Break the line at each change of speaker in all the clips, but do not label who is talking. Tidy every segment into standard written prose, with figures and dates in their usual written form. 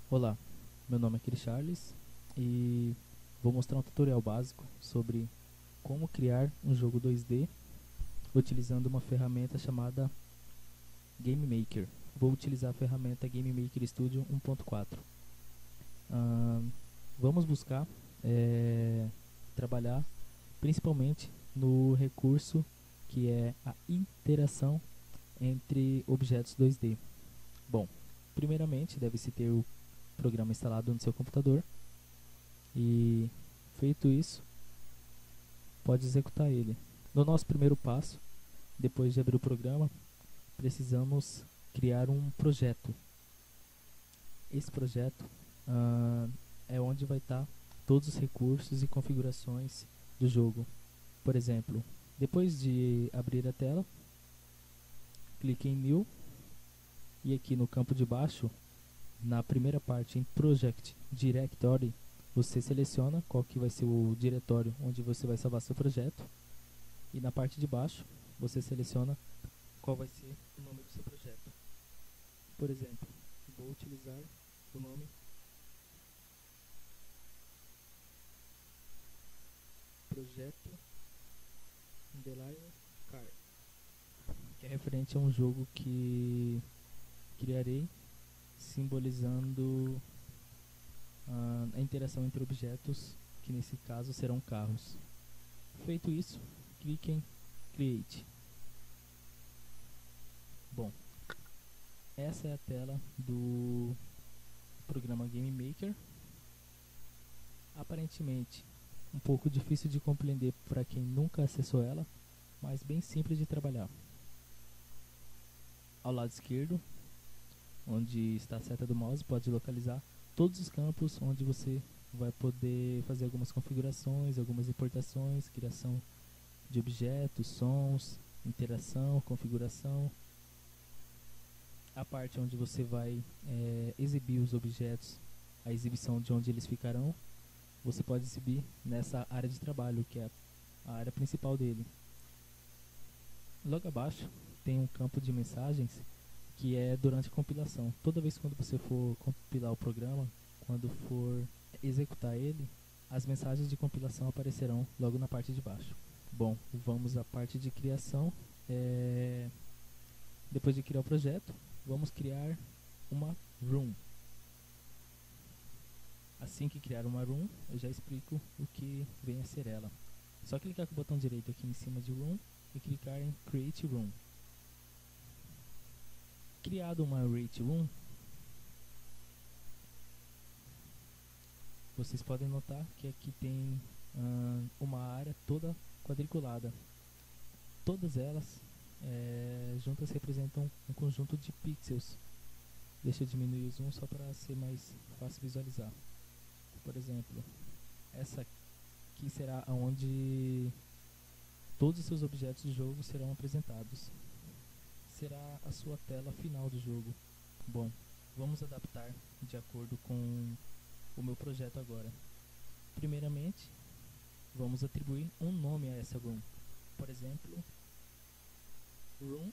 Olá, meu nome é Chris Charles e vou mostrar um tutorial básico sobre como criar um jogo 2D utilizando uma ferramenta chamada Game Maker. Vou utilizar a ferramenta Game Maker Studio 1.4. Vamos buscar trabalhar principalmente no recurso que é a interação entre objetos 2D. Bom, primeiramente deve-se ter o programa instalado no seu computador e, feito isso, pode executar ele. No nosso primeiro passo, depois de abrir o programa, precisamos criar um projeto. Esse projeto é onde vai estar todos os recursos e configurações do jogo. Por exemplo, depois de abrir a tela, clique em New e aqui no campo de baixo, na primeira parte em Project Directory, você seleciona qual que vai ser o diretório onde você vai salvar seu projeto e na parte de baixo você seleciona qual vai ser o nome do seu projeto. Por exemplo, vou utilizar o nome Projeto Underline Car, que é referente a um jogo que criarei simbolizando a interação entre objetos, que nesse caso serão carros. Feito isso, clique em Create. Bom, essa é a tela do programa Game Maker. Aparentemente um pouco difícil de compreender para quem nunca acessou ela, mas bem simples de trabalhar. Ao lado esquerdo, onde está a seta do mouse, pode localizar todos os campos onde você vai poder fazer algumas configurações, algumas importações, criação de objetos, sons, interação, configuração. A parte onde você vai exibir os objetos, a exibição de onde eles ficarão, você pode exibir nessa área de trabalho, que é a área principal dele. Logo abaixo tem um campo de mensagens que é durante a compilação. Toda vez quando você for compilar o programa, quando for executar ele, as mensagens de compilação aparecerão logo na parte de baixo. Bom, vamos à parte de criação. Depois de criar o projeto, vamos criar uma room. Assim que criar uma room, eu já explico o que vem a ser ela. Só clicar com o botão direito aqui em cima de room e clicar em Create Room. Criado uma Create Room, vocês podem notar que aqui tem uma área toda quadriculada. Todas elas juntas representam um conjunto de pixels. Deixa eu diminuir o zoom só para ser mais fácil visualizar. Por exemplo, essa aqui será onde todos os seus objetos do jogo serão apresentados. Será a sua tela final do jogo. Bom, vamos adaptar de acordo com o meu projeto agora. Primeiramente, vamos atribuir um nome a essa room. Por exemplo, room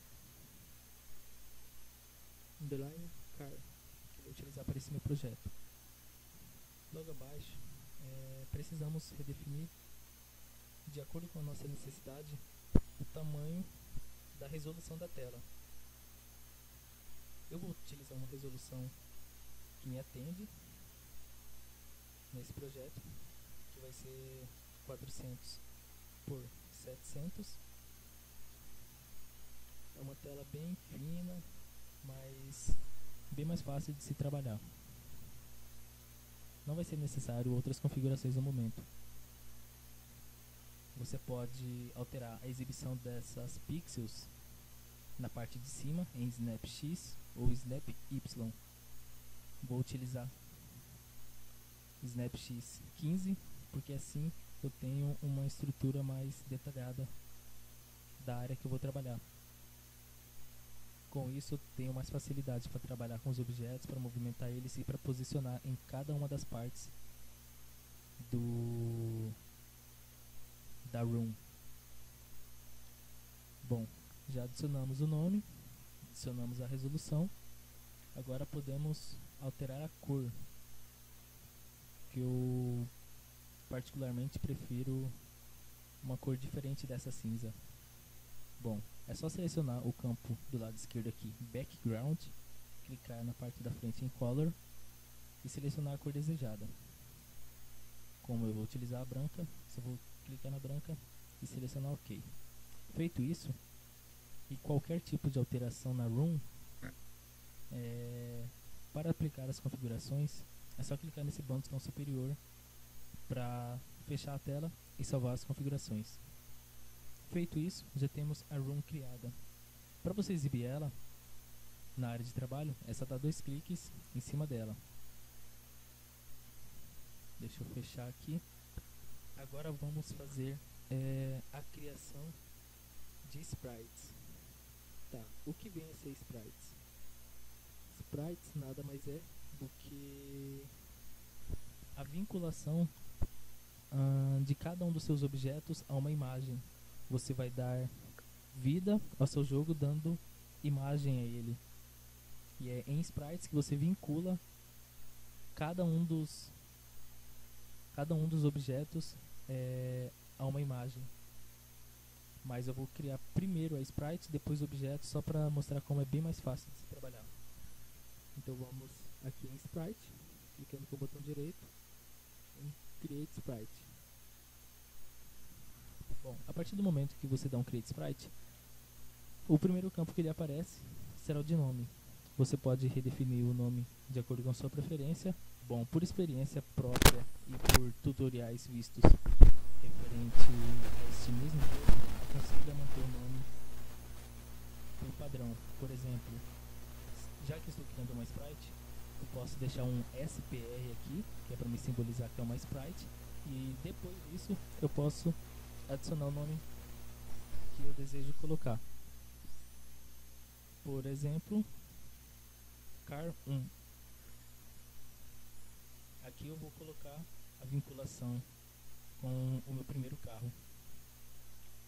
underline car, que eu vou utilizar para esse meu projeto. Logo abaixo, precisamos redefinir, de acordo com a nossa necessidade, o tamanho da resolução da tela. Eu vou utilizar uma resolução que me atende nesse projeto, que vai ser 400 por 700. É uma tela bem fina, mas bem mais fácil de se trabalhar. Não vai ser necessário outras configurações no momento. Você pode alterar a exibição dessas pixels na parte de cima em Snap X ou Snap Y. Vou utilizar Snap X 15 porque assim eu tenho uma estrutura mais detalhada da área que eu vou trabalhar. Com isso eu tenho mais facilidade para trabalhar com os objetos, para movimentar eles e para posicionar em cada uma das partes da room. Bom, já adicionamos o nome, adicionamos a resolução. Agora podemos alterar a cor, que eu particularmente prefiro uma cor diferente dessa cinza. Bom, é só selecionar o campo do lado esquerdo aqui, Background, clicar na parte da frente em Color e selecionar a cor desejada. Como eu vou utilizar a branca, só vou clicar na branca e selecionar OK. Feito isso, e qualquer tipo de alteração na Room, para aplicar as configurações, é só clicar nesse botão superior para fechar a tela e salvar as configurações. Feito isso, já temos a Room criada. Para você exibir ela na área de trabalho, é só dar 2 cliques em cima dela. Deixa eu fechar aqui. Agora vamos fazer a criação de sprites. Tá, o que vem a ser sprites? Sprites nada mais é do que a vinculação de cada um dos seus objetos a uma imagem. Você vai dar vida ao seu jogo dando imagem a ele. E é em sprites que você vincula cada um dos objetos a uma imagem. Mas eu vou criar primeiro a sprite, depois o objeto, só para mostrar como é bem mais fácil de se trabalhar. Então vamos aqui em Sprite, clicando com o botão direito em Create Sprite. Bom, a partir do momento que você dá um Create Sprite, o primeiro campo que ele aparece será o de nome. Você pode redefinir o nome de acordo com a sua preferência. Bom, por experiência própria e por tutoriais vistos referente a este mesmo jogo, aconselho a manter o nome por padrão. Por exemplo, já que estou criando uma sprite, eu posso deixar um SPR aqui, que é para me simbolizar que é uma sprite, e depois disso eu posso adicionar o nome que eu desejo colocar. Por exemplo, Car1. Aqui eu vou colocar a vinculação com o meu primeiro carro.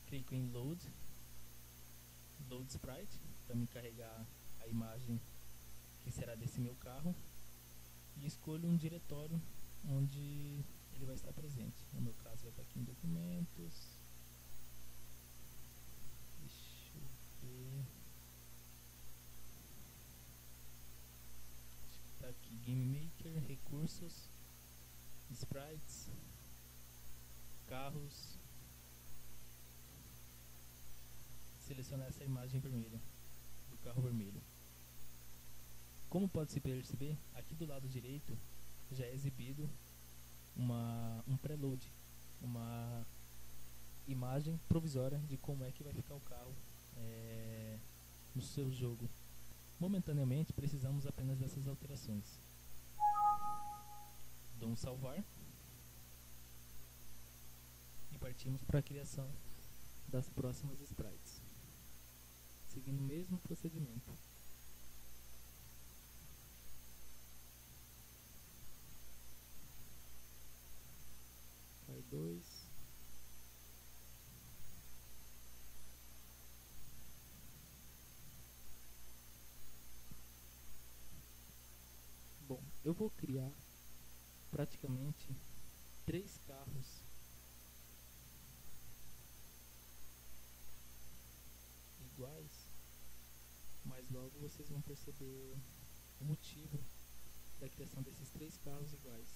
Clico em Load Sprite, para me carregar a imagem que será desse meu carro, e escolho um diretório onde ele vai estar presente. No meu caso vai estar aqui em documentos. Deixa eu ver. Acho que está aqui Game Maker, recursos, sprites, carros. Selecionar essa imagem vermelha do carro vermelho. Como pode se perceber, aqui do lado direito já é exibido um preload, uma imagem provisória de como é que vai ficar o carro no seu jogo. Momentaneamente precisamos apenas dessas alterações. Dou um salvar e partimos para a criação das próximas sprites, seguindo o mesmo procedimento. Car 2. Bom, eu vou criar praticamente 3 carros iguais, mas logo vocês vão perceber o motivo da criação desses 3 carros iguais.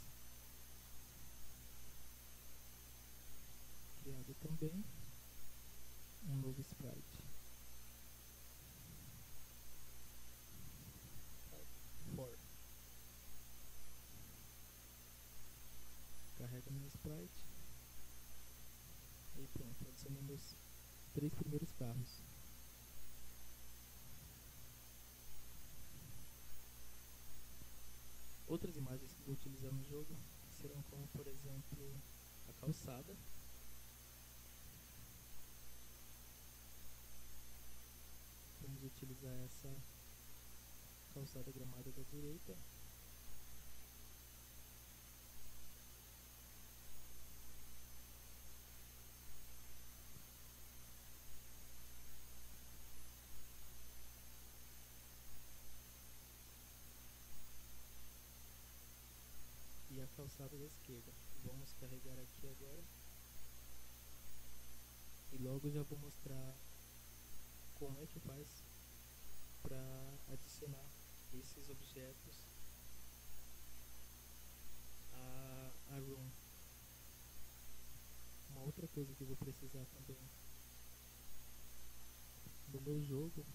Criado também um novo sprite. For. Carrega meu sprite. E pronto, adicionei meus 3 primeiros carros. Outras imagens que vou utilizar no jogo serão como, por exemplo, a calçada. Vamos utilizar essa calçada gramada da direita. calçada da esquerda. Vamos carregar aqui agora e logo já vou mostrar como é que faz para adicionar esses objetos a room. Uma outra coisa que eu vou precisar também do meu jogo,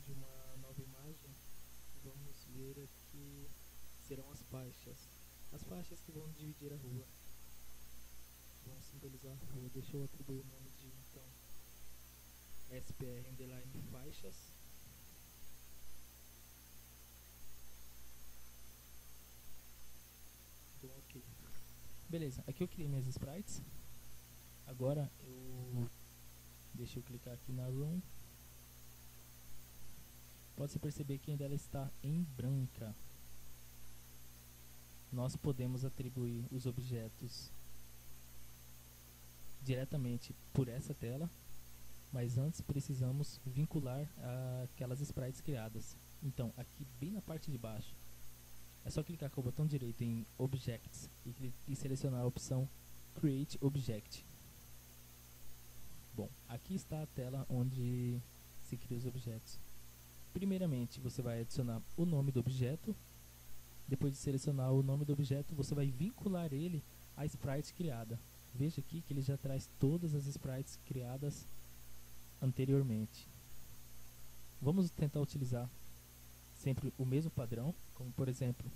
de uma nova imagem, vamos ver aqui, serão as faixas. As faixas que vão dividir a rua, vão simbolizar a rua. Deixa eu atribuir o nome de, então, SPR underline faixas. Bom, ok. Beleza, aqui eu criei minhas sprites. Agora deixa eu clicar aqui na room. Pode-se perceber que ainda ela está em branca. Nós podemos atribuir os objetos diretamente por essa tela, mas antes precisamos vincular aquelas sprites criadas. Então, aqui bem na parte de baixo, é só clicar com o botão direito em Objects e selecionar a opção Create Object. Bom, aqui está a tela onde se cria os objetos. Primeiramente, você vai adicionar o nome do objeto. Depois de selecionar o nome do objeto, você vai vincular ele à sprite criada. Veja aqui que ele já traz todas as sprites criadas anteriormente. Vamos tentar utilizar sempre o mesmo padrão, como por exemplo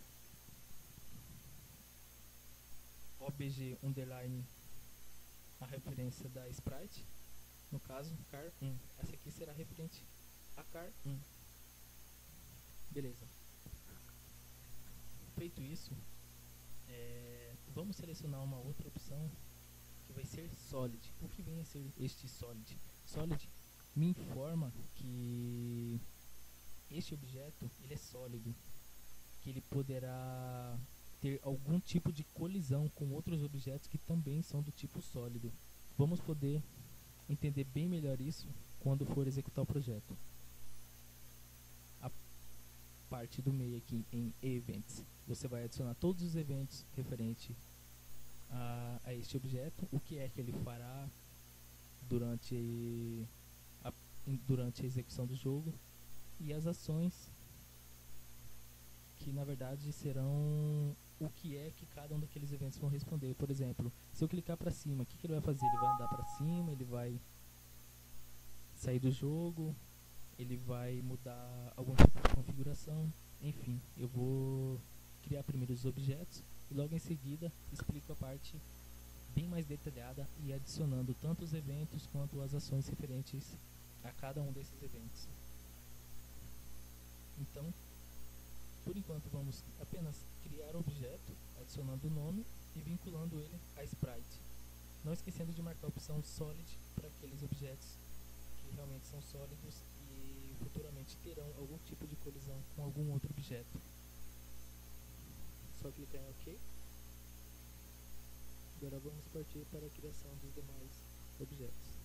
obj underline a referência da sprite, no caso car1. Essa aqui será referente a car1. Beleza. Feito isso, vamos selecionar uma outra opção que vai ser Solid. O que vem a ser este Solid? Solid me informa que este objeto ele é sólido, que ele poderá ter algum tipo de colisão com outros objetos que também são do tipo sólido. Vamos poder entender bem melhor isso quando for executar o projeto. A parte do meio aqui em Events, você vai adicionar todos os eventos referentes a este objeto, o que é que ele fará durante a execução do jogo, e as ações que na verdade serão o que é que cada um daqueles eventos vão responder. Por exemplo, se eu clicar para cima, o que ele vai fazer? Ele vai andar para cima, ele vai sair do jogo, ele vai mudar algum tipo de configuração. Enfim, eu vou criar primeiro os objetos e logo em seguida explico a parte bem mais detalhada e adicionando tanto os eventos quanto as ações referentes a cada um desses eventos. Então, por enquanto vamos apenas criar o objeto, adicionando o nome e vinculando ele a sprite. Não esquecendo de marcar a opção Solid para aqueles objetos que realmente são sólidos e futuramente terão algum tipo de colisão com algum outro objeto. Só clicar em OK. Agora vamos partir para a criação dos demais objetos.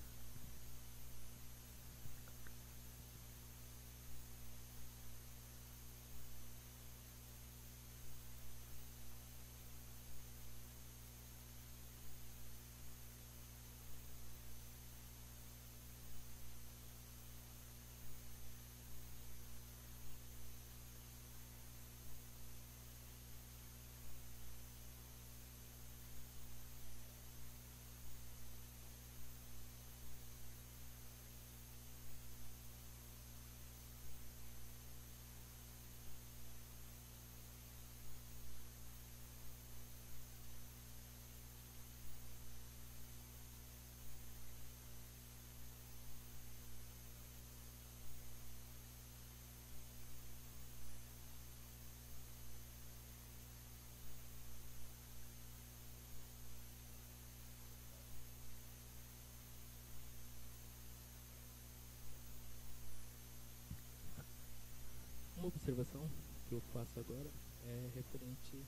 Uma observação que eu faço agora é referente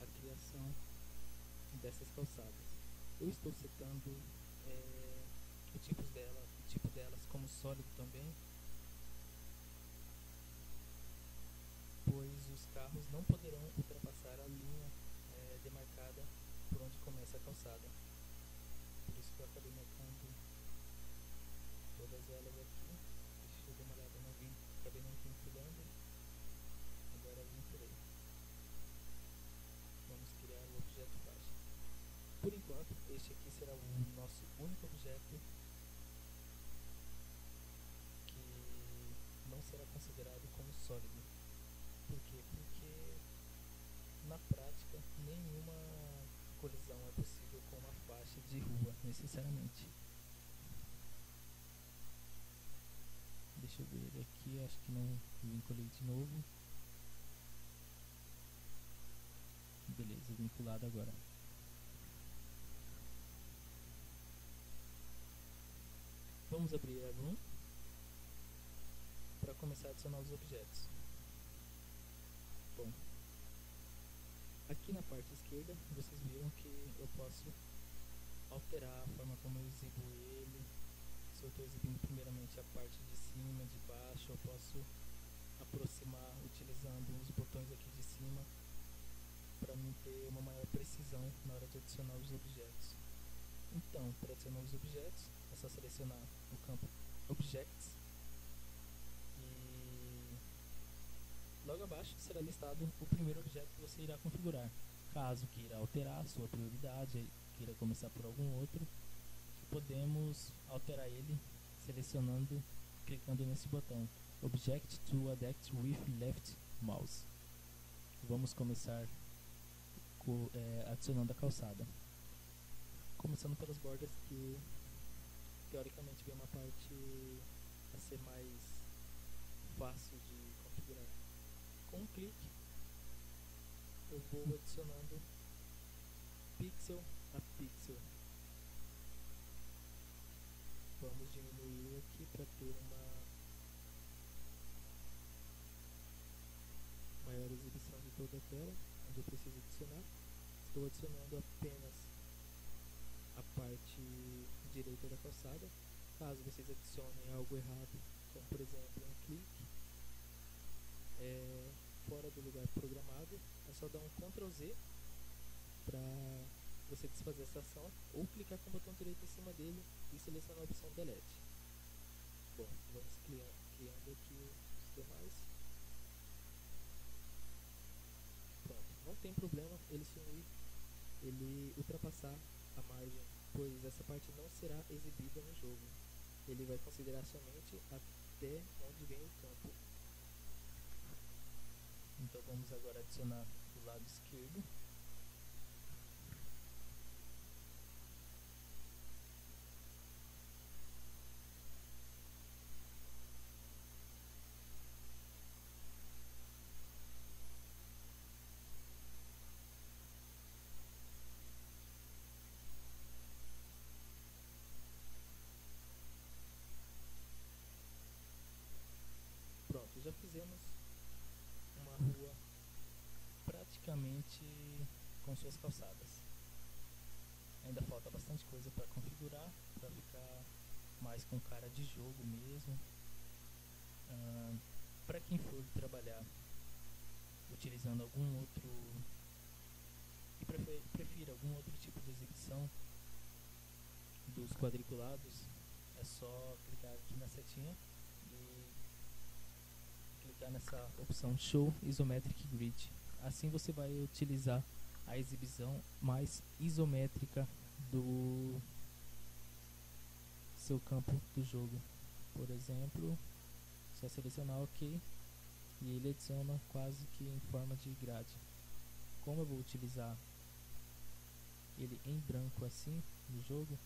à criação dessas calçadas. Eu estou setando o tipo delas como sólido também, pois os carros não poderão ultrapassar marcada por onde começa a calçada. Por isso que eu acabei marcando todas elas aqui. Deixa eu dar uma olhada, não vim, acabei não vinculando. Agora vinculei. Vamos criar o objeto faixa. Por enquanto, este aqui será o nosso único objeto que não será considerado como sólido. Por quê? Porque na prática nenhuma colisão é possível com uma faixa de rua, necessariamente. Deixa eu ver aqui, acho que não vinculei de novo. Beleza, vinculado agora. Vamos abrir a Room para começar a adicionar os objetos. Bom, aqui na parte esquerda vocês viram que eu posso alterar a forma como eu exibo ele. Se eu estou exibindo primeiramente a parte de cima, de baixo, eu posso aproximar utilizando os botões aqui de cima para mim ter uma maior precisão na hora de adicionar os objetos. Então, para adicionar os objetos, é só selecionar o campo Objects e logo abaixo será listado o primeiro objeto que você irá configurar. Caso queira alterar a sua prioridade, queira começar por algum outro, podemos alterar ele selecionando, clicando nesse botão Object to Adapt with Left Mouse. Vamos começar adicionando a calçada. Começando pelas bordas, que teoricamente vem uma parte a ser mais fácil de configurar. Com um clique eu vou adicionando pixel a pixel. Vamos diminuir aqui para ter uma maior exibição de toda a tela, onde eu preciso adicionar. Estou adicionando apenas a parte direita da calçada. Caso vocês adicionem algo errado, como por exemplo um clique fora do lugar programado, é só dar um Ctrl Z para você desfazer essa ação, ou clicar com o botão direito em cima dele e selecionar a opção Delete. Bom, vamos criando aqui os demais. Pronto, não tem problema ele sumir, ele ultrapassar a margem, pois essa parte não será exibida no jogo. Ele vai considerar somente até onde vem o campo. Então vamos agora adicionar o lado esquerdo. Pronto, já fizemos uma rua praticamente com suas calçadas. Ainda falta bastante coisa para configurar, para ficar mais com cara de jogo mesmo. Para quem for trabalhar utilizando algum outro e prefira algum outro tipo de exibição dos quadriculados, é só clicar aqui na setinha e clicar nessa opção Show Isometric Grid. Assim você vai utilizar a exibição mais isométrica do seu campo do jogo. Por exemplo, só selecionar OK e ele adiciona quase que em forma de grade. Como eu vou utilizar ele em branco assim no jogo,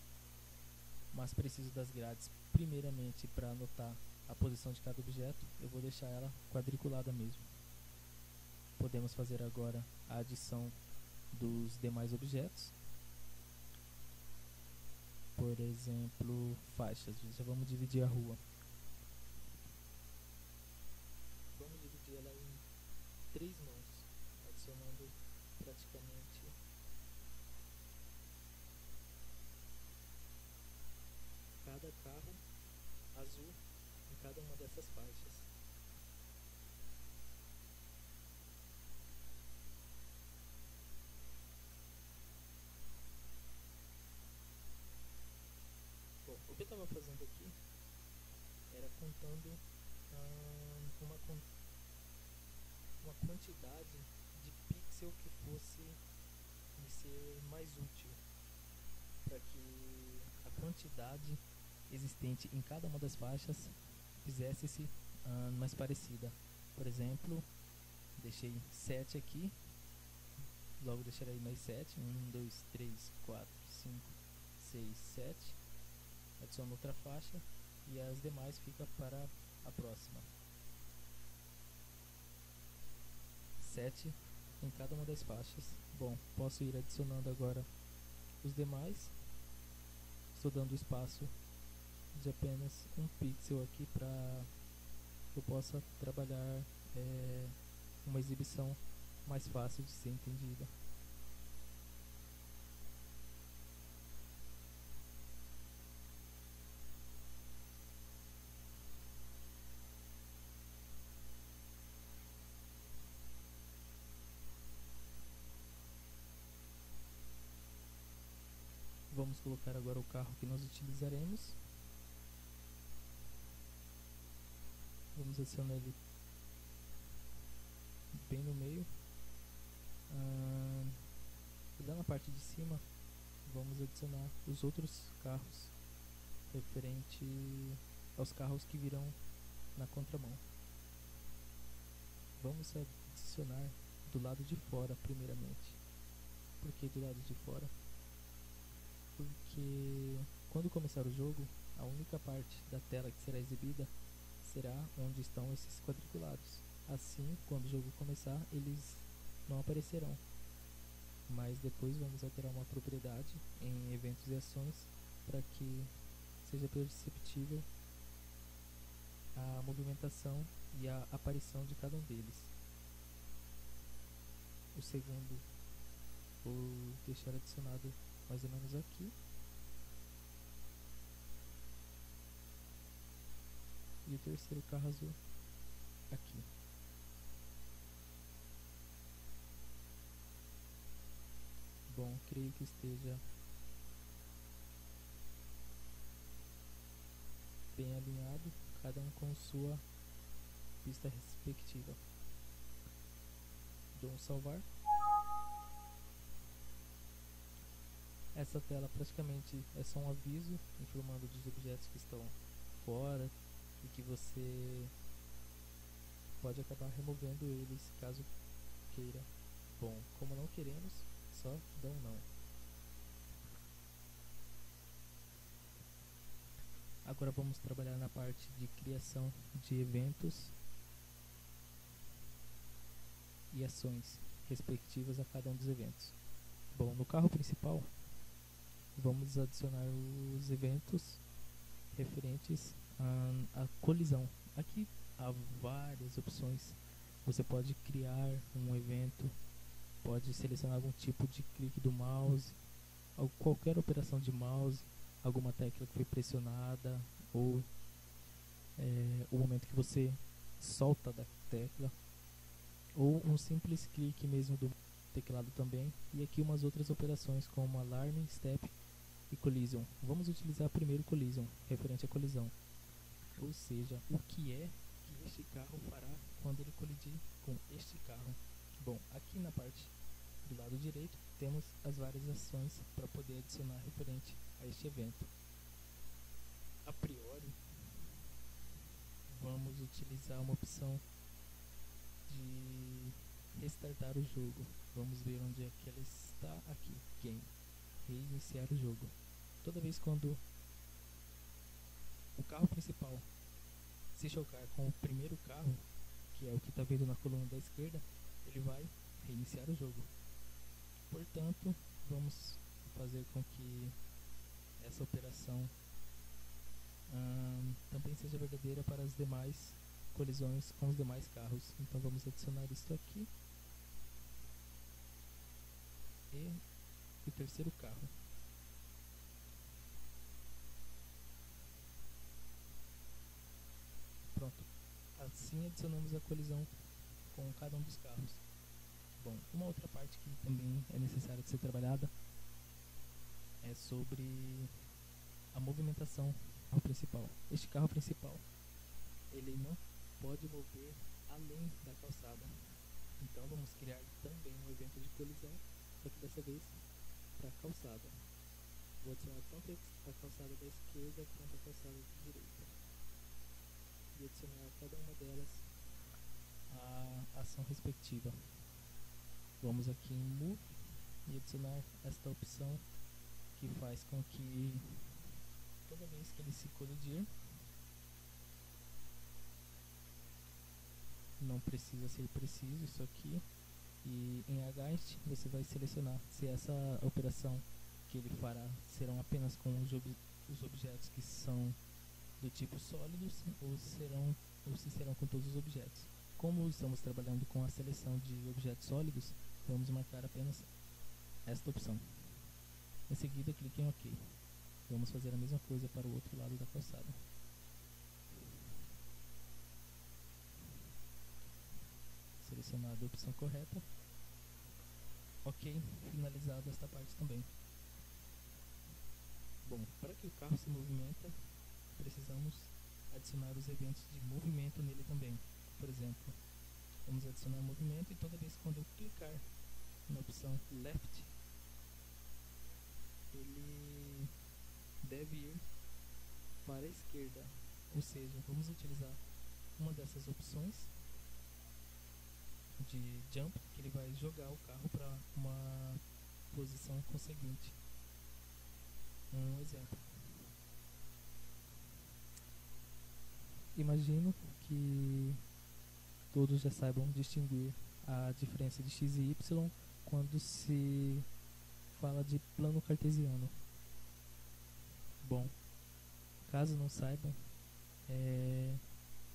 mas preciso das grades primeiramente para anotar a posição de cada objeto, eu vou deixar ela quadriculada mesmo. Podemos fazer agora a adição dos demais objetos. Por exemplo, faixas. Já vamos dividir a rua. Vamos dividir ela em 3 mãos, adicionando praticamente cada carro azul em cada uma dessas faixas. contando uma quantidade de pixel que fosse me ser mais útil, para que a quantidade existente em cada uma das faixas fizesse-se mais parecida. Por exemplo, deixei 7 aqui, logo deixarei mais 7, 1, 2, 3, 4, 5, 6, 7, adiciono outra faixa e as demais fica para a próxima. 7 em cada uma das faixas. Bom, posso ir adicionando agora os demais. Estou dando espaço de apenas um pixel aqui para que eu possa trabalhar uma exibição mais fácil de ser entendida. Vamos colocar agora o carro que nós utilizaremos. Vamos adicionar ele bem no meio. Lá na parte de cima, vamos adicionar os outros carros referente aos carros que virão na contramão. Vamos adicionar do lado de fora primeiramente. Por que do lado de fora? Porque quando começar o jogo, a única parte da tela que será exibida será onde estão esses quadriculados. Assim, quando o jogo começar, eles não aparecerão. Mas depois vamos alterar uma propriedade em eventos e ações para que seja perceptível a movimentação e a aparição de cada um deles. O segundo vou deixar adicionado mais ou menos aqui. E o terceiro carro azul aqui. Bom, creio que esteja bem alinhado, cada um com sua pista respectiva. Dou um salvar. Essa tela praticamente é só um aviso informando dos objetos que estão fora e que você pode acabar removendo eles caso queira. Bom, como não queremos, só dá um não. Agora vamos trabalhar na parte de criação de eventos e ações respectivas a cada um dos eventos. Bom, no carro principal vamos adicionar os eventos referentes à colisão. Aqui há várias opções. Você pode criar um evento, pode selecionar algum tipo de clique do mouse, qualquer operação de mouse, alguma tecla que foi pressionada ou o momento que você solta da tecla, ou um simples clique mesmo do teclado também. E aqui umas outras operações como alarme, step e collision. Vamos utilizar primeiro collision, referente à colisão, ou seja, o que é que este carro fará quando ele colidir com este carro. Bom, aqui na parte do lado direito temos as várias ações para poder adicionar referente a este evento. A priori, vamos utilizar uma opção de restartar o jogo. Vamos ver onde é que ela está. Aqui, game, reiniciar o jogo. Toda vez quando o carro principal se chocar com o primeiro carro, que é o que está vendo na coluna da esquerda, ele vai reiniciar o jogo. Portanto, vamos fazer com que essa operação também seja verdadeira para as demais colisões com os demais carros. Então vamos adicionar isso aqui e o terceiro carro. Pronto, assim adicionamos a colisão com cada um dos carros. Bom, uma outra parte que também é necessária de ser trabalhada é sobre a movimentação ao principal. Este carro principal ele não pode mover além da calçada. Então vamos criar também um evento de colisão, só que dessa vez para a calçada. Vou adicionar tanto a calçada da esquerda quanto a calçada da direita. E adicionar a cada uma delas a ação respectiva. Vamos aqui em Move e adicionar esta opção que faz com que toda vez que ele se colidir, não precisa ser preciso isso aqui, e em Agast você vai selecionar se essa operação que ele fará serão apenas com os objetos que são do tipo sólidos ou se serão com todos os objetos. Como estamos trabalhando com a seleção de objetos sólidos, vamos marcar apenas esta opção. Em seguida, clique em OK. Vamos fazer a mesma coisa para o outro lado da calçada. Selecionada a opção correta. OK, finalizado esta parte também. Bom, para que o carro se movimenta, precisamos adicionar os eventos de movimento nele também. Por exemplo, vamos adicionar movimento e toda vez quando eu clicar na opção Left, ele deve ir para a esquerda. Ou seja, vamos utilizar uma dessas opções de Jump, que ele vai jogar o carro para uma posição conseguinte. Um exemplo. Imagino que todos já saibam distinguir a diferença de x e y quando se fala de plano cartesiano. Bom, caso não saibam,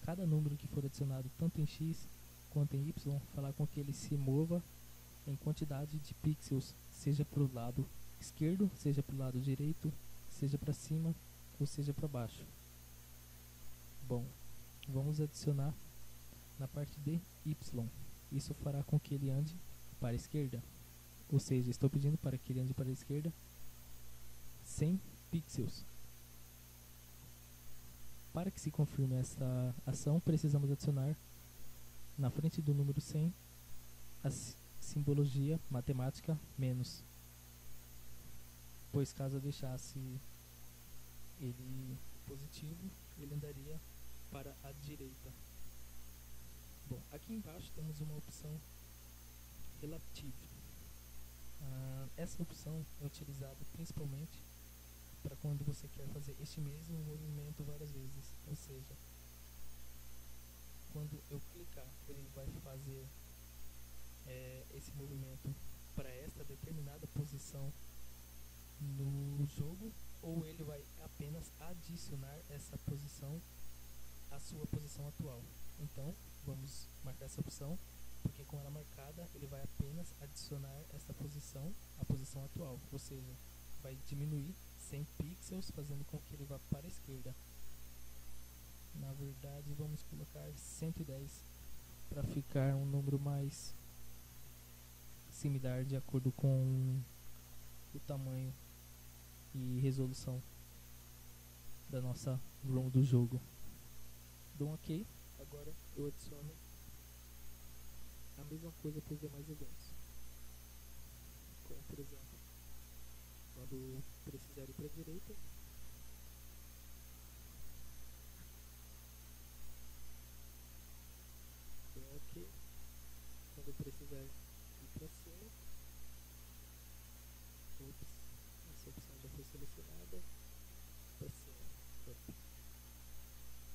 cada número que for adicionado tanto em x quanto em y fará com que ele se mova em quantidade de pixels, seja para o lado esquerdo, seja para o lado direito, seja para cima ou seja para baixo. Bom, vamos adicionar na parte de y. Isso fará com que ele ande para a esquerda. Ou seja, estou pedindo para que ele ande para a esquerda 100 pixels. Para que se confirme essa ação, precisamos adicionar na frente do número 100 a simbologia matemática menos. Pois caso eu deixasse ele positivo, ele andaria para a direita. Bom, aqui embaixo temos uma opção Relative. Essa opção é utilizada principalmente para quando você quer fazer este mesmo movimento várias vezes. Ou seja, quando eu clicar, ele vai fazer esse movimento para esta determinada posição no jogo, ou ele vai apenas adicionar essa posição à sua posição atual. Então, vamos marcar essa opção, porque com ela marcada, ele vai apenas adicionar essa posição à posição atual, ou seja, vai diminuir 100 pixels, fazendo com que ele vá para a esquerda. Na verdade, vamos colocar 110 para ficar um número mais similar de acordo com o tamanho e resolução da nossa ROM do jogo. Dou um OK. Agora eu adiciono a mesma coisa para os demais eventos. Como por exemplo, quando precisar ir para a direita, dou um OK. Quando precisar ir para cima, essa opção já foi selecionada, para cima, up.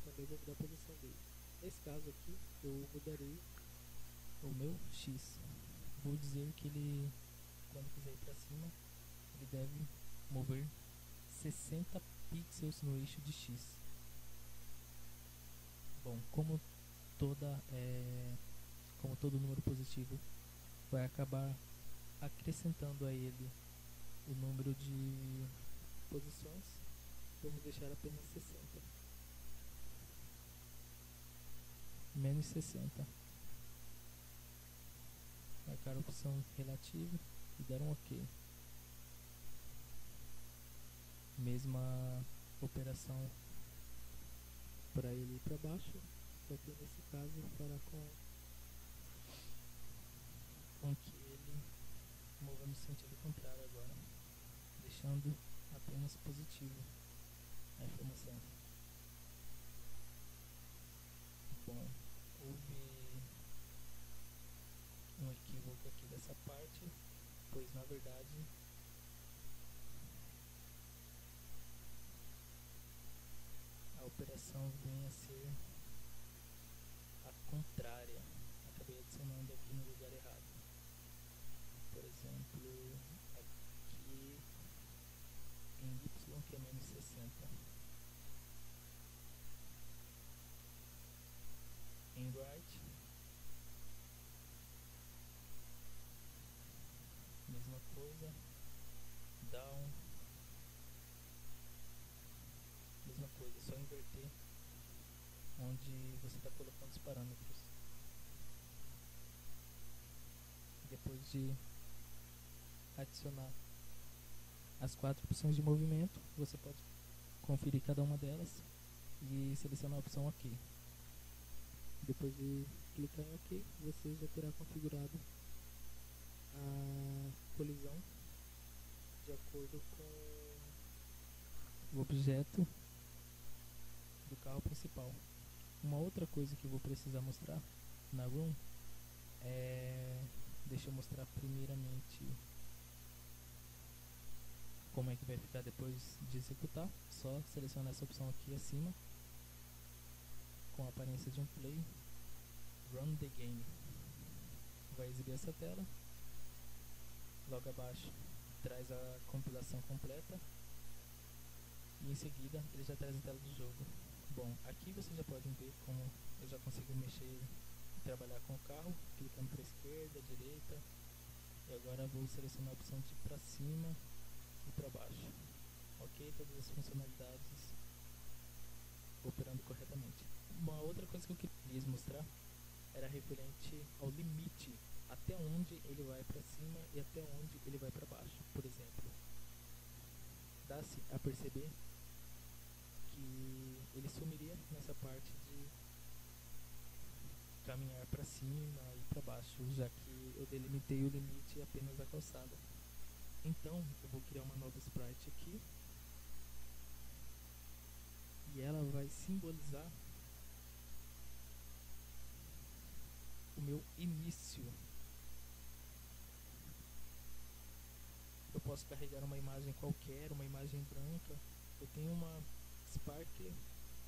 Também vou mudar a posição dele. Nesse caso aqui, eu mudarei o meu X. Vou dizer que ele, quando quiser ir para cima, ele deve mover 60 pixels no eixo de X. Bom, como todo número positivo vai acabar acrescentando a ele o número de posições, vamos deixar apenas 60. Menos 60. Marcar a opção relativa e dar um OK. Mesma operação para ele ir para baixo, só que nesse caso fará com que ele mova no sentido contrário agora, deixando apenas positivo a informação. Bom, houve um equívoco aqui dessa parte, pois na verdade a operação vem a ser a contrária. Acabei adicionando aqui no lugar errado. Por exemplo, aqui em y, que é menos 60. Em right, mesma coisa. Down, mesma coisa, só inverter onde você está colocando os parâmetros. Depois de adicionar as 4 opções de movimento, você pode conferir cada uma delas e selecionar a opção OK. Depois de clicar em OK, você já terá configurado a colisão de acordo com o objeto do carro principal. Uma outra coisa que eu vou precisar mostrar na Room é... Deixa eu mostrar primeiramente como é que vai ficar depois de executar. Só selecionar essa opção aqui acima com a aparência de um play, Run the Game. Vai exibir essa tela. Logo abaixo traz a compilação completa e em seguida ele já traz a tela do jogo. Bom, aqui vocês já podem ver como eu já consigo mexer e trabalhar com o carro, clicando para a esquerda, direita, e agora vou selecionar a opção de ir para cima e para baixo. Ok, todas as funcionalidades operando corretamente. Uma outra coisa que eu queria mostrar era referente ao limite, até onde ele vai para cima e até onde ele vai para baixo. Por exemplo, dá-se a perceber que ele sumiria nessa parte de caminhar para cima e para baixo, já que eu delimitei o limite apenas da calçada. Então eu vou criar uma nova sprite aqui e ela vai simbolizar o meu início. Eu posso carregar uma imagem qualquer, uma imagem branca. Eu tenho uma Spark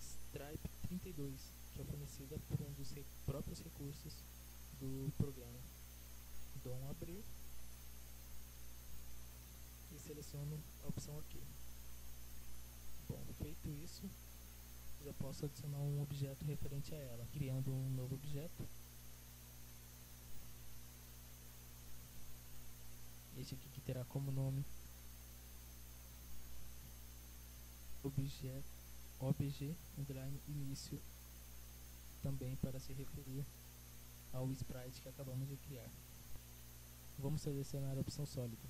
Stripe 32, que é fornecida por um dos próprios recursos do programa. Dou um abrir e seleciono a opção OK. Bom, feito isso, já posso adicionar um objeto referente a ela, criando um novo objeto. Este aqui que terá como nome obj_início, também para se referir ao sprite que acabamos de criar. Vamos selecionar a opção sólida.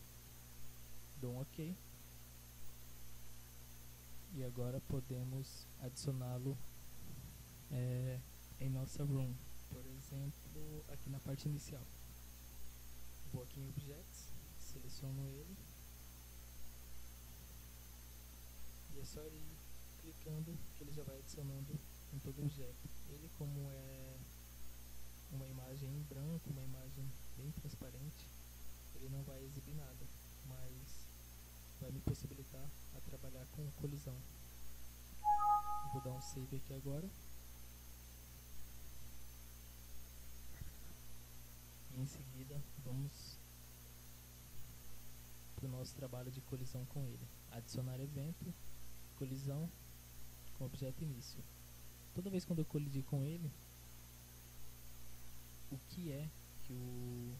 Dou um OK. E agora podemos adicioná-lo em nossa room. Por exemplo, aqui na parte inicial. Vou aqui em Objects, seleciono ele. E é só ir clicando que ele já vai adicionando em todo o objeto. Ele, como é uma imagem em branco, uma imagem bem transparente, ele não vai exibir nada, mas vai me possibilitar a trabalhar com colisão. Vou dar um save aqui agora. E em seguida vamos para o nosso trabalho de colisão com ele. Adicionar evento, colisão com objeto início. Toda vez quando eu colidir com ele, o que é que o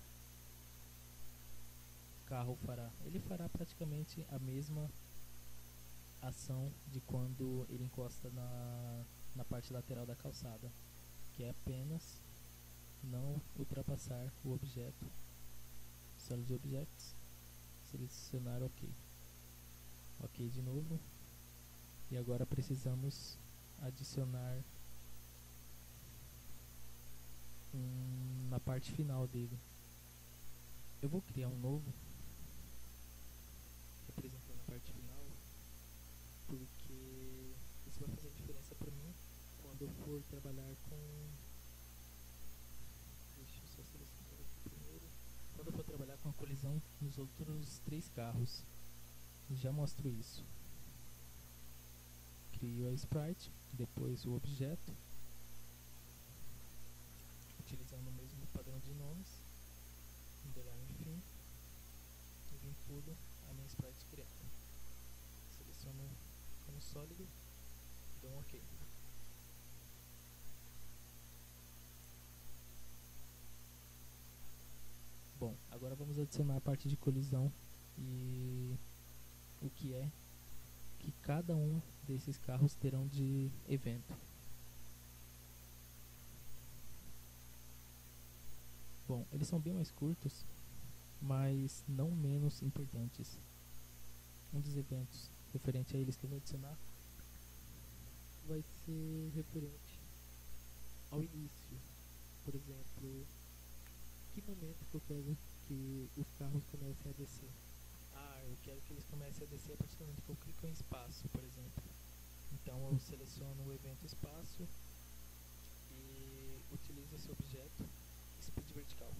carro fará? Ele fará praticamente a mesma ação de quando ele encosta na parte lateral da calçada, que é apenas não ultrapassar o objeto. Solid Objects, selecionar OK. OK de novo. E agora precisamos adicionar na parte final dele. Eu vou criar um novo representando a parte final, porque isso vai fazer diferença para mim quando eu for trabalhar com... Deixa eu só selecionar aqui primeiro. Quando eu for trabalhar com a colisão nos outros 3 carros. Já mostro isso. Crio a sprite, depois o objeto, utilizando o mesmo padrão de nomes, underline fim, e vinculo a minha sprite criada. Seleciono como sólido, dou um OK. Bom, agora vamos adicionar a parte de colisão e o que é que cada um desses carros terão de evento. Bom, eles são bem mais curtos, mas não menos importantes. Um dos eventos referente a eles que eu vou adicionar vai ser referente ao início. Por exemplo, que momento que eu quero que os carros comecem a descer? Eu quero que eles comecem a descer a partir do momento que eu clico em espaço, por exemplo. Então eu seleciono o evento espaço e utilizo esse objeto speed vertical.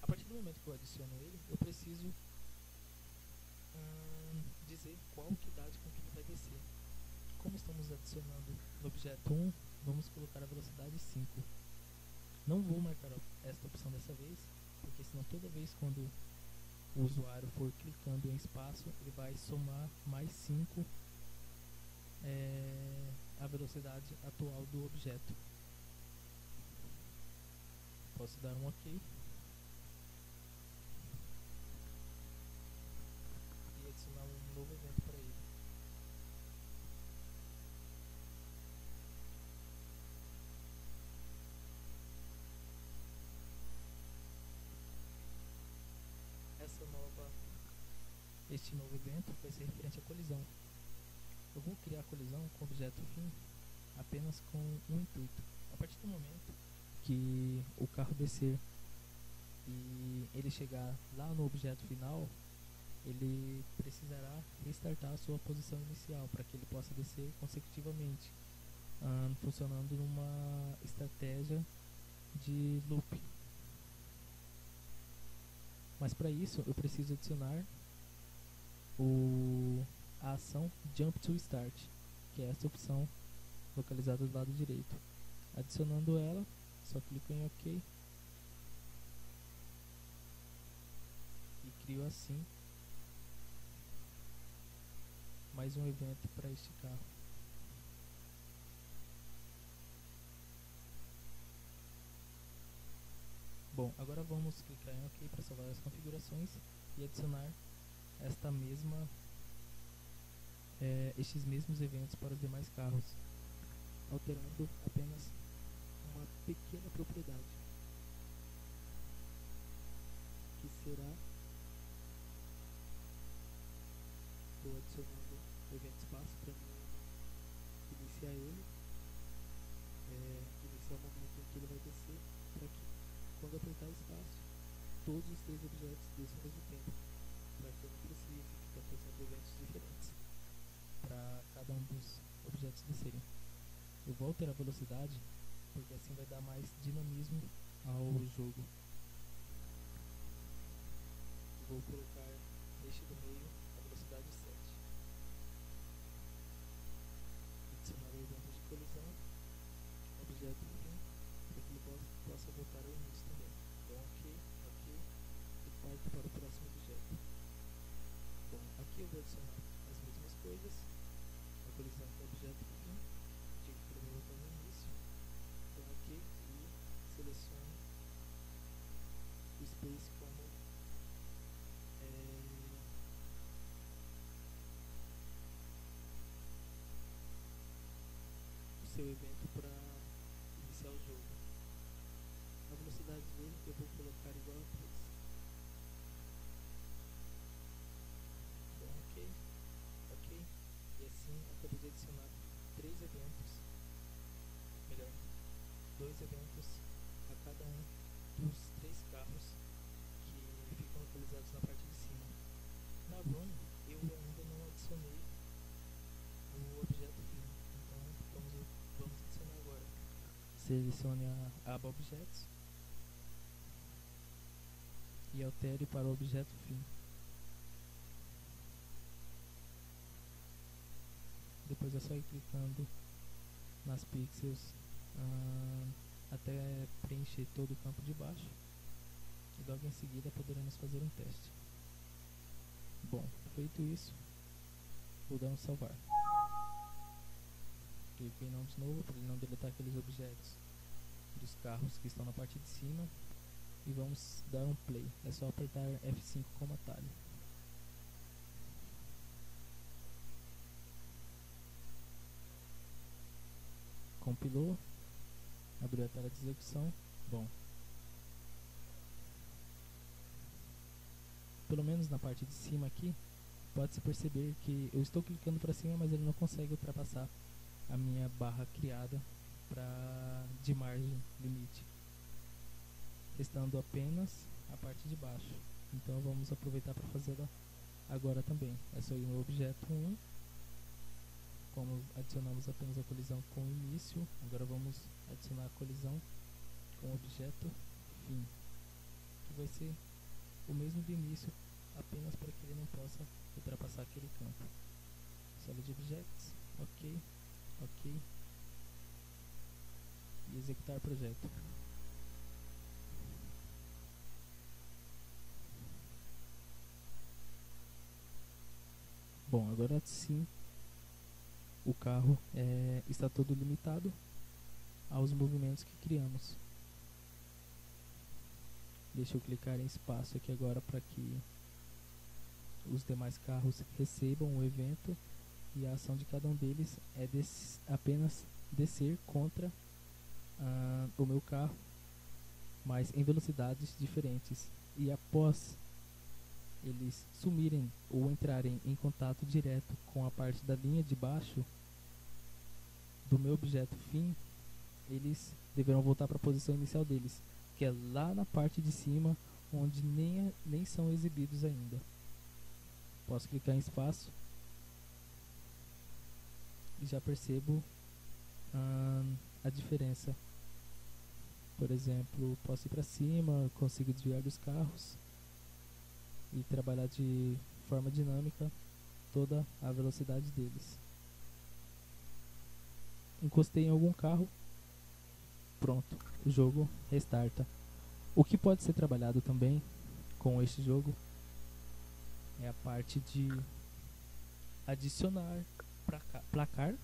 A partir do momento que eu adiciono ele, eu preciso dizer qual que idade com que ele vai descer. Como estamos adicionando no objeto 1, vamos colocar a velocidade 5. Não vou marcar esta opção dessa vez, porque senão toda vez quando o usuário for clicando em espaço, ele vai somar mais 5 a velocidade atual do objeto. Posso dar um OK e adicionar um novo evento para ele. Este novo evento vai ser referente à colisão. Eu vou criar a colisão com o objeto fim apenas com um intuito. A partir do momento que o carro descer e ele chegar lá no objeto final, ele precisará restartar a sua posição inicial para que ele possa descer consecutivamente, funcionando numa estratégia de loop. Mas para isso eu preciso adicionar a ação Jump to Start, que é essa opção localizada do lado direito. Adicionando ela, só clico em OK e crio assim mais um evento para este carro. Bom, agora vamos clicar em OK para salvar as configurações e adicionar estes mesmos eventos para os demais carros, alterando apenas uma pequena propriedade, que será, estou adicionando o evento espaço para iniciar ele, iniciar o momento em que ele vai descer, para que quando apertar espaço, todos os 3 objetos desçam ao mesmo tempo, para que eu não precise ficar fazendo eventos diferentes para cada um dos objetos descerem. Eu vou alterar a velocidade, porque assim vai dar mais dinamismo ao jogo. Vou colocar neste do meio a velocidade 7. Adicionar o evento de colisão, objeto fim, para que ele possa voltar ao início também. Então OK e parto para o próximo objeto. Bom, aqui eu vou adicionar as mesmas coisas, a colisão com o objeto fim, digo que ele vai voltar no início, então OK e seleciono o space como o seu evento para iniciar o jogo. A velocidade dele eu vou colocar igual a 3. Então OK, e assim acabei de adicionar 3 eventos, melhor, 2 eventos a cada um dos 3 carros que ficam localizados na parte de cima. Na Run, eu ainda não adicionei o objeto fim, então vamos adicionar agora. Selecione a aba Objetos e altere para o objeto fim. Depois é só ir clicando nas pixels até preencher todo o campo de baixo, e logo em seguida poderemos fazer um teste. Bom, feito isso, vou dar um salvar. Clico em não de novo para ele não deletar aqueles objetos dos carros que estão na parte de cima, e vamos dar um play. É só apertar F5 como atalho. Compilou, abriu a tela de execução. Bom, pelo menos na parte de cima aqui, pode-se perceber que eu estou clicando para cima, mas ele não consegue ultrapassar a minha barra criada de margem limite, restando apenas a parte de baixo. Então vamos aproveitar para fazê-la agora também. É só ir no objeto 1, como adicionamos apenas a colisão com o início, agora vamos adicionar a colisão com o objeto fim, que vai ser o mesmo do início, apenas para que ele não possa ultrapassar aquele campo. Solid Objects, ok, ok, e executar projeto. Bom, agora sim o carro está todo limitado aos movimentos que criamos. Deixa eu clicar em espaço aqui agora para que os demais carros recebam o evento, e a ação de cada um deles é apenas descer contra o meu carro, mas em velocidades diferentes, e após eles sumirem ou entrarem em contato direto com a parte da linha de baixo do meu objeto fim, eles deverão voltar para a posição inicial deles, que é lá na parte de cima, onde nem são exibidos ainda. Posso clicar em espaço e já percebo a diferença. Por exemplo, posso ir para cima, consigo desviar dos carros e trabalhar de forma dinâmica toda a velocidade deles. Encostei em algum carro, pronto, o jogo restarta. O que pode ser trabalhado também com este jogo é a parte de adicionar placar,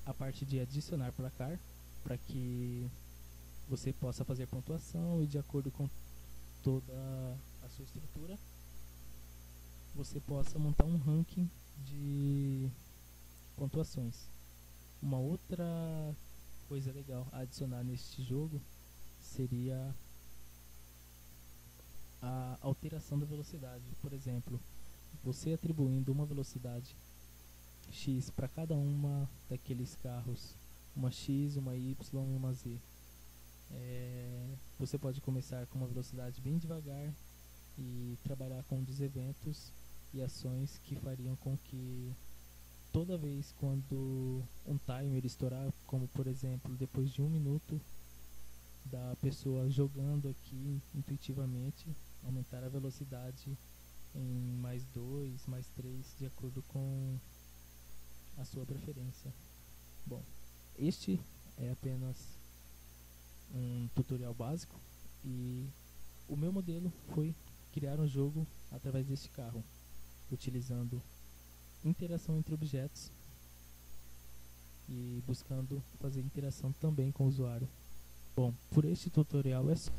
a parte de adicionar placar, para que você possa fazer pontuação, e de acordo com toda a sua estrutura você possa montar um ranking de pontuações. Uma outra coisa legal a adicionar neste jogo seria a alteração da velocidade. Por exemplo, você atribuindo uma velocidade X para cada uma daqueles carros, uma X, uma Y e uma Z. Você pode começar com uma velocidade bem devagar e trabalhar com um dos eventos e ações que fariam com que toda vez quando um timer estourar, como por exemplo depois de 1 minuto da pessoa jogando aqui intuitivamente, aumentar a velocidade em mais 2, mais 3, de acordo com a sua preferência. Bom, este é apenas um tutorial básico, e o meu modelo foi criar um jogo através deste carro, utilizando interação entre objetos e buscando fazer interação também com o usuário. Bom, por este tutorial é só,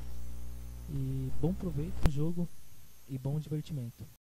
e bom proveito no jogo e bom divertimento.